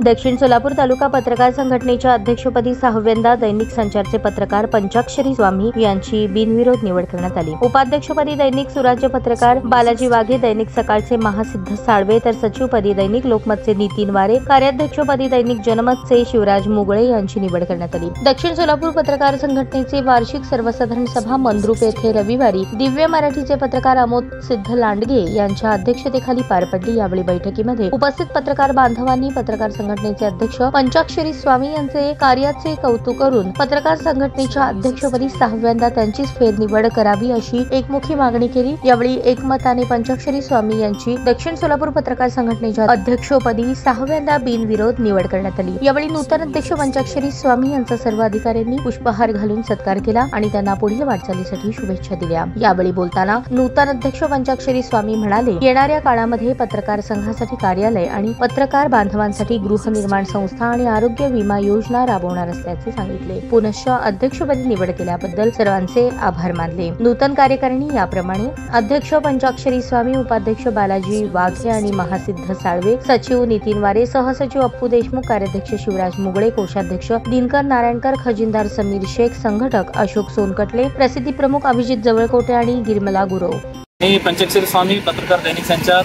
दक्षिण सोलापूर तालुका पत्रकार संघटनेच्या अध्यक्षपदी 6व्यांदा दैनिक संचारचे पत्रकार पंचाक्षरी स्वामी यांची बिनविरोध निवड करण्यात आली। उपाध्यक्षपदी दैनिक सुराज्य पत्रकार बालाजी वाघे, दैनिक सकाळचे महासिद्ध साळवे, तर सचिवपदी दैनिक लोकमतचे नितीन वारे, कार्याध्यक्षपदी दैनिक जनमतचे शिवराज मुगळे यांची निवड करण्यात आली। दक्षिण सोलापूर पत्रकार संघटनेचे वार्षिक सर्वसाधारण सभा मंद्रुप येथे रविवारी दिव्य मराठीचे पत्रकार अमोद सिद्ध लांडगे यांच्या अध्यक्षतेखाली पार पडली। यावेळी बैठकीमध्ये उपस्थित पत्रकार बांधवांनी पत्रकार संघटनेचे अध्यक्ष पंचाक्षरी स्वामी यांचे कार्याचे कौतुक करून पत्रकार संघटनेच्या अध्यक्षपदी 6व्यांदा त्यांचीच फेरनिवड करावी अशी एकमुखी मागणी केली। यावेळी एकमताने पंचाक्षरी स्वामी यांची दक्षिण सोलापूर पत्रकार संघटनेच्या अध्यक्षपदी 6व्यांदा बिनविरोध निवड करण्यात आली। यावेळी नूतन अध्यक्ष पंचाक्षरी स्वामी यांचा सर्व अधिकाऱ्यांनी पुष्पहार घालून सत्कार केला आणि त्यांना पुढील वाटचालीसाठी शुभेच्छा दिल्या। यावेळी बोलताना नूतन अध्यक्ष पंचाक्षरी स्वामी म्हणाले, येणाऱ्या काळामध्ये पत्रकार संघासाठी कार्यालय आणि पत्रकार बांधवांसाठी गृहनिर्माण संस्था आणि आरोग्य विमा योजना राबवणार असल्याचे सांगितले। पुनश्च अध्यक्षपदी निवड केल्याबद्दल सर्वांचे आभार मानले। नूतन कार्यकारिणी याप्रमाणे: अध्यक्ष पंचाक्षरी स्वामी, उपाध्यक्ष बालाजी वाघे आणि महासिद्ध साळवे, सचिव नितीन वारे, सहसचिव अप्पू देशमुख, कार्याध्यक्ष शिवराज मुगळे, कोषाध्यक्ष दिनकर नारायणकर, खजिनदार समीर शेख, संघटक अशोक सोनकटले, प्रसिद्धी प्रमुख अभिजित जवळकोटे आणि गिरमला गुरव। पंचाक्षरी स्वामी, पत्रकार दैनिक संचार।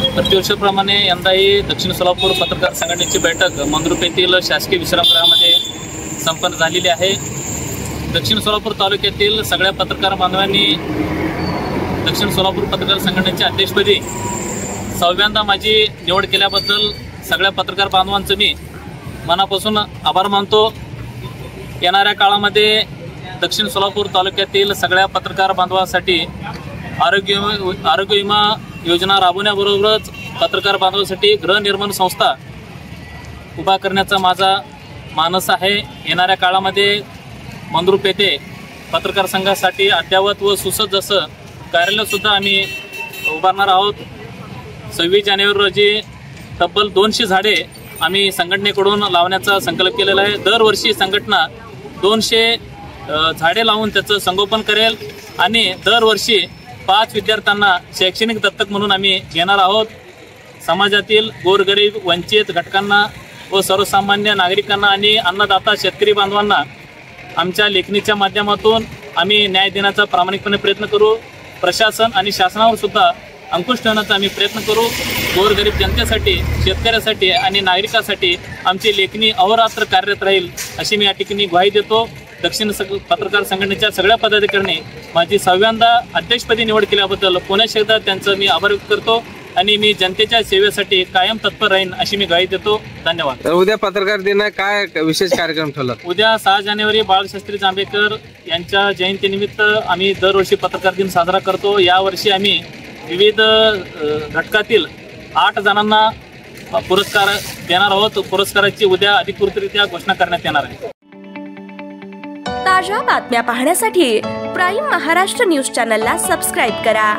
प्रतिवर्षाप्रमाणे यंदाही दक्षिण सोलापूर पत्रकार संघटनेची बैठक मंद्रुप येथील शासकीय विश्रामगृहामध्ये संपन्न झालेली आहे। दक्षिण सोलापूर तालुक्यातील सगळ्या पत्रकार बांधवांनी दक्षिण सोलापूर पत्रकार संघटनेच्या अध्यक्षपदी 6व्यांदा माझी निवड केल्याबद्दल सगळ्या पत्रकार बांधवांचं मी मनापासून आभार मानतो। येणाऱ्या काळामध्ये दक्षिण सोलापूर तालुक्यातील सगळ्या पत्रकार बांधवांसाठी आरोग्य विमा योजना राबवण्याबरोबरच पत्रकार बांधवांसाठी गृहनिर्माण संस्था उभा करण्याचा माझा मानस आहे। येणाऱ्या काळामध्ये मंद्रुप येथे पत्रकार संघासाठी अद्ययावत व सुसज्ज असं कार्यालय सुद्धा आम्ही उभारणार आहोत। 26 जानेवारी रोजी तब्बल 200 झाडे आम्ही संघटनेकडून लावण्याचा संकल्प केलेला आहे। दरवर्षी संघटना 200 झाडे लावून त्याचं संगोपन करेल आणि दरवर्षी 5 विद्यार्थ्यांना शैक्षणिक दत्तक म्हणून आम्ही घेणार आहोत। समाजातील गोरगरीब, वंचित घटकांना व सर्वसामान्य नागरिकांना आणि अन्नदाता शेतकरी बांधवांना आमच्या लेखणीच्या माध्यमातून आम्ही न्याय देण्याचा प्रामाणिकपणे प्रयत्न करू। प्रशासन आणि शासनावर सुद्धा अंकुश ठेवण्याचा आम्ही प्रयत्न करू। गोरगरीब जनतेसाठी, शेतकऱ्यासाठी आणि नागरिकांसाठी आमची लेखणी अहोरात्र कार्यरत राहील अशी मी या ठिकाणी ग्वाही देतो। दक्षिण पत्रकार संघटनेच्या सगळ्या पदाधिकाऱ्यांनी माझी 6व्यांदा अध्यक्षपदी निवड केल्याबद्दल पुन्हा एकदा त्यांचं मी आभार व्यक्त करतो आणि मी जनतेच्या सेवेसाठी कायम तत्पर राहीन अशी मी ग्वाही देतो। धन्यवाद। उद्या पत्रकार दिन काय विशेष कार्यक्रम ठेवला? उद्या 6 जानेवारी बाळशास्त्री जांभेकर यांच्या जयंतीनिमित्त आम्ही दरवर्षी पत्रकार दिन साजरा करतो। यावर्षी आम्ही विविध घटकातील 8 जणांना पुरस्कार देणार आहोत। पुरस्काराची उद्या अधिकृतरित्या घोषणा करण्यात येणार आहे। ताज्या बातम्या पाहण्यासाठी प्राईम महाराष्ट्र न्यूज चॅनलला सबस्क्राईब करा।